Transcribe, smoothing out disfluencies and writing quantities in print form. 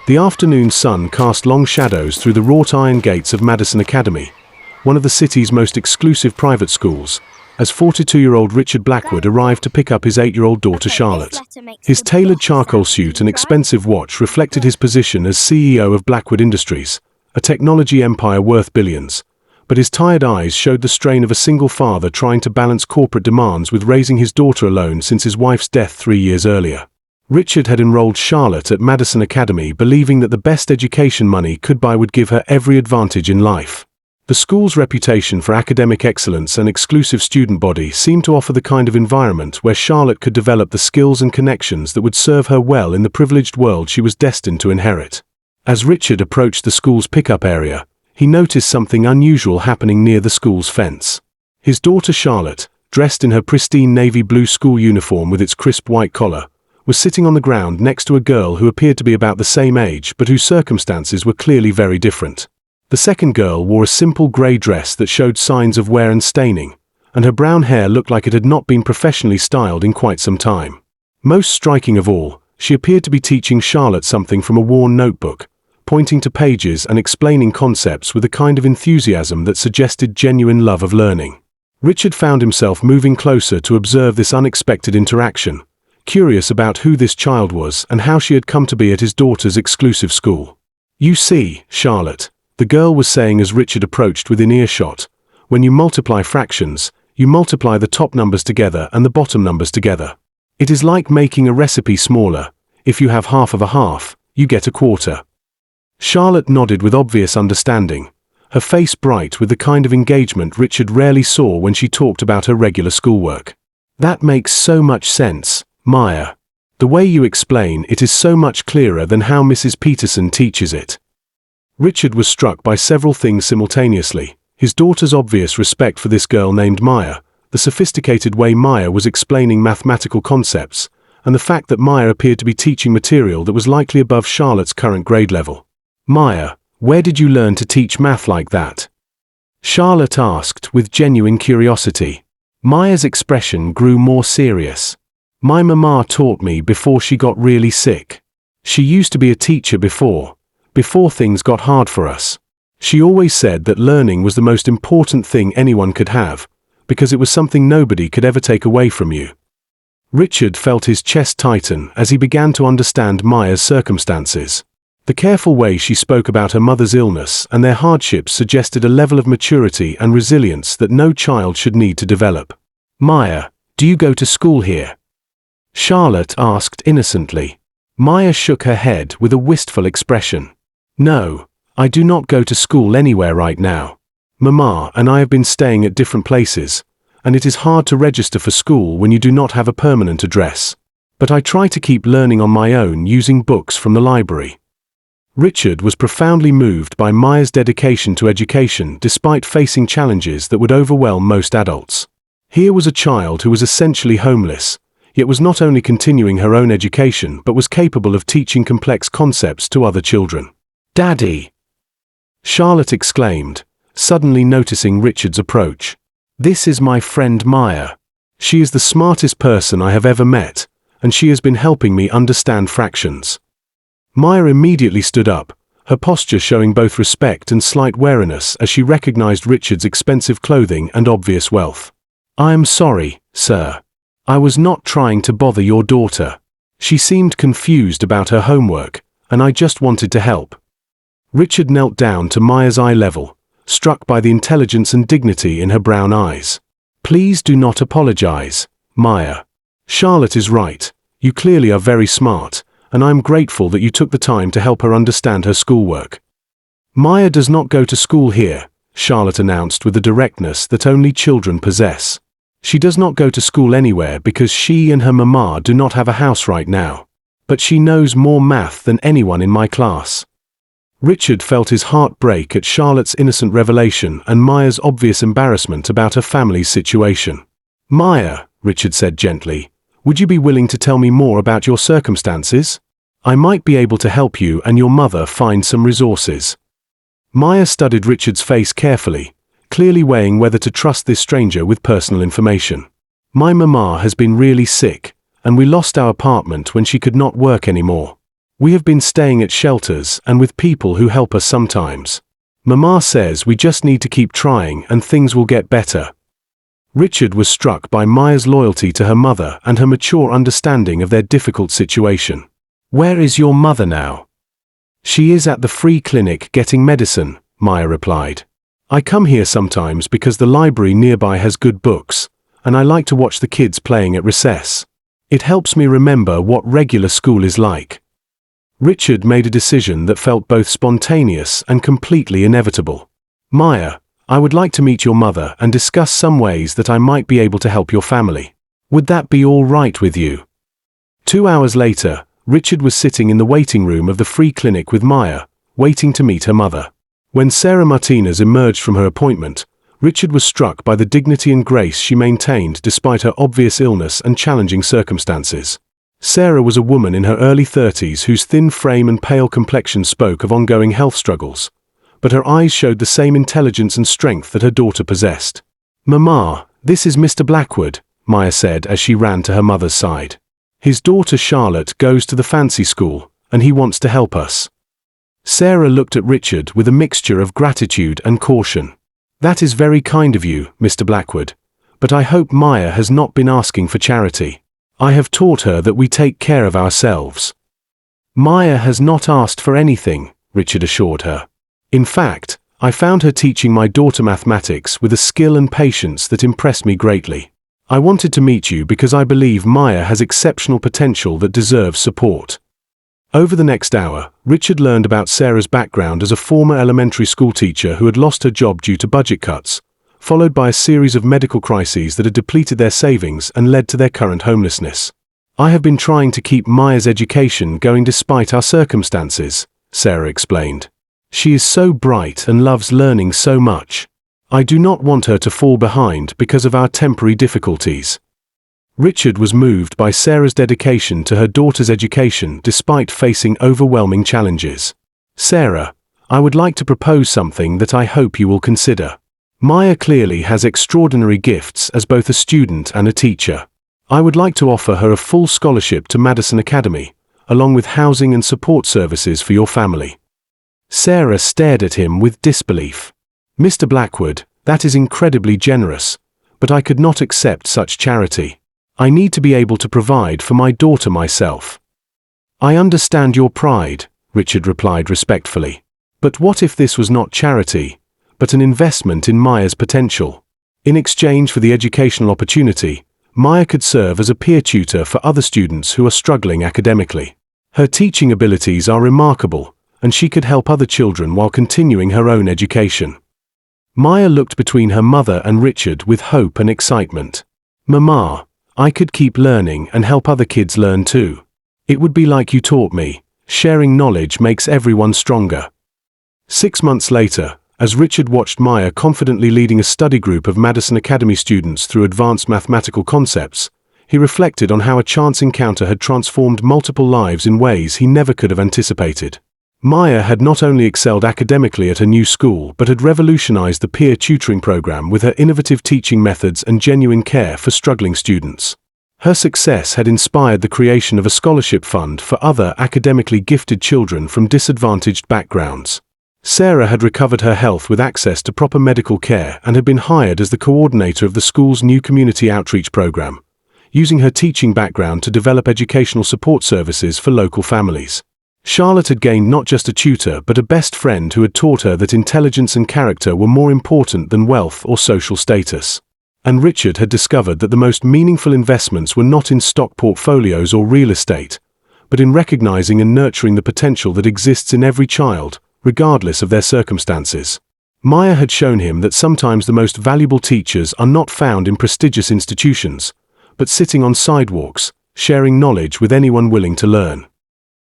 The afternoon sun cast long shadows through the wrought iron gates of Madison Academy, one of the city's most exclusive private schools, as 42-year-old Richard Blackwood arrived to pick up his 8-year-old daughter Charlotte. His tailored charcoal suit and expensive watch reflected his position as CEO of Blackwood Industries, a technology empire worth billions, but his tired eyes showed the strain of a single father trying to balance corporate demands with raising his daughter alone since his wife's death 3 years earlier. Richard had enrolled Charlotte at Madison Academy believing that the best education money could buy would give her every advantage in life. The school's reputation for academic excellence and exclusive student body seemed to offer the kind of environment where Charlotte could develop the skills and connections that would serve her well in the privileged world she was destined to inherit. As Richard approached the school's pickup area, he noticed something unusual happening near the school's fence. His daughter Charlotte, dressed in her pristine navy blue school uniform with its crisp white collar, was sitting on the ground next to a girl who appeared to be about the same age but whose circumstances were clearly very different. The second girl wore a simple grey dress that showed signs of wear and staining, and her brown hair looked like it had not been professionally styled in quite some time. Most striking of all, she appeared to be teaching Charlotte something from a worn notebook, pointing to pages and explaining concepts with a kind of enthusiasm that suggested genuine love of learning. Richard found himself moving closer to observe this unexpected interaction, curious about who this child was and how she had come to be at his daughter's exclusive school. "You see, Charlotte," the girl was saying as Richard approached within earshot, "when you multiply fractions, you multiply the top numbers together and the bottom numbers together. It is like making a recipe smaller. If you have half of a half, you get a quarter." Charlotte nodded with obvious understanding, her face bright with the kind of engagement Richard rarely saw when she talked about her regular schoolwork. "That makes so much sense, Maya. The way you explain it is so much clearer than how Mrs. Peterson teaches it." Richard was struck by several things simultaneously: his daughter's obvious respect for this girl named Maya, the sophisticated way Maya was explaining mathematical concepts, and the fact that Maya appeared to be teaching material that was likely above Charlotte's current grade level. "Maya, where did you learn to teach math like that?" Charlotte asked with genuine curiosity. Maya's expression grew more serious. "My mama taught me before she got really sick. She used to be a teacher before things got hard for us. She always said that learning was the most important thing anyone could have, because it was something nobody could ever take away from you." Richard felt his chest tighten as he began to understand Maya's circumstances. The careful way she spoke about her mother's illness and their hardships suggested a level of maturity and resilience that no child should need to develop. "Maya, do you go to school here?" Charlotte asked innocently. Maya shook her head with a wistful expression. "No, I do not go to school anywhere right now. Mama and I have been staying at different places, and it is hard to register for school when you do not have a permanent address. But I try to keep learning on my own using books from the library." Richard was profoundly moved by Maya's dedication to education despite facing challenges that would overwhelm most adults. Here was a child who was essentially homeless, yet was not only continuing her own education but was capable of teaching complex concepts to other children. "Daddy!" Charlotte exclaimed, suddenly noticing Richard's approach. "This is my friend Maya. She is the smartest person I have ever met, and she has been helping me understand fractions." Maya immediately stood up, her posture showing both respect and slight wariness as she recognized Richard's expensive clothing and obvious wealth. "I am sorry, sir. I was not trying to bother your daughter. She seemed confused about her homework, and I just wanted to help." Richard knelt down to Maya's eye level, struck by the intelligence and dignity in her brown eyes. "Please do not apologize, Maya. Charlotte is right. You clearly are very smart, and I am grateful that you took the time to help her understand her schoolwork." "Maya does not go to school here," Charlotte announced with the directness that only children possess. "She does not go to school anywhere because she and her mama do not have a house right now. But she knows more math than anyone in my class." Richard felt his heart break at Charlotte's innocent revelation and Maya's obvious embarrassment about her family's situation. "Maya," Richard said gently, "would you be willing to tell me more about your circumstances? I might be able to help you and your mother find some resources." Maya studied Richard's face carefully, clearly weighing whether to trust this stranger with personal information. "My mama has been really sick, and we lost our apartment when she could not work anymore. We have been staying at shelters and with people who help us sometimes. Mama says we just need to keep trying and things will get better. Richard was struck by Maya's loyalty to her mother and her mature understanding of their difficult situation. Where is your mother now? She is at the free clinic getting medicine, Maya replied. I come here sometimes because the library nearby has good books, and I like to watch the kids playing at recess. It helps me remember what regular school is like. Richard made a decision that felt both spontaneous and completely inevitable. Maya, I would like to meet your mother and discuss some ways that I might be able to help your family. Would that be all right with you? 2 hours later, Richard was sitting in the waiting room of the free clinic with Maya, waiting to meet her mother. When Sarah Martinez emerged from her appointment, Richard was struck by the dignity and grace she maintained despite her obvious illness and challenging circumstances. Sarah was a woman in her early 30s whose thin frame and pale complexion spoke of ongoing health struggles, but her eyes showed the same intelligence and strength that her daughter possessed. Mama, this is Mr. Blackwood, Maya said as she ran to her mother's side. His daughter Charlotte goes to the fancy school, and he wants to help us. Sarah looked at Richard with a mixture of gratitude and caution. That is very kind of you, Mr. Blackwood, but I hope Maya has not been asking for charity. I have taught her that we take care of ourselves. Maya has not asked for anything, Richard assured her. In fact, I found her teaching my daughter mathematics with a skill and patience that impressed me greatly. I wanted to meet you because I believe Maya has exceptional potential that deserves support. Over the next hour, Richard learned about Sarah's background as a former elementary school teacher who had lost her job due to budget cuts, followed by a series of medical crises that had depleted their savings and led to their current homelessness. I have been trying to keep Maya's education going despite our circumstances, Sarah explained. She is so bright and loves learning so much. I do not want her to fall behind because of our temporary difficulties. Richard was moved by Sarah's dedication to her daughter's education despite facing overwhelming challenges. Sarah, I would like to propose something that I hope you will consider. Maya clearly has extraordinary gifts as both a student and a teacher. I would like to offer her a full scholarship to Madison Academy, along with housing and support services for your family. Sarah stared at him with disbelief. Mr. Blackwood, that is incredibly generous, but I could not accept such charity. I need to be able to provide for my daughter myself. I understand your pride, Richard replied respectfully. But what if this was not charity, but an investment in Maya's potential? In exchange for the educational opportunity, Maya could serve as a peer tutor for other students who are struggling academically. Her teaching abilities are remarkable, and she could help other children while continuing her own education. Maya looked between her mother and Richard with hope and excitement. Mama, I could keep learning and help other kids learn too. It would be like you taught me. Sharing knowledge makes everyone stronger. 6 months later, as Richard watched Maya confidently leading a study group of Madison Academy students through advanced mathematical concepts, he reflected on how a chance encounter had transformed multiple lives in ways he never could have anticipated. Maya had not only excelled academically at her new school but had revolutionized the peer tutoring program with her innovative teaching methods and genuine care for struggling students. Her success had inspired the creation of a scholarship fund for other academically gifted children from disadvantaged backgrounds. Sarah had recovered her health with access to proper medical care and had been hired as the coordinator of the school's new community outreach program, using her teaching background to develop educational support services for local families. Charlotte had gained not just a tutor but a best friend who had taught her that intelligence and character were more important than wealth or social status. And Richard had discovered that the most meaningful investments were not in stock portfolios or real estate, but in recognizing and nurturing the potential that exists in every child, regardless of their circumstances. Maya had shown him that sometimes the most valuable teachers are not found in prestigious institutions, but sitting on sidewalks, sharing knowledge with anyone willing to learn.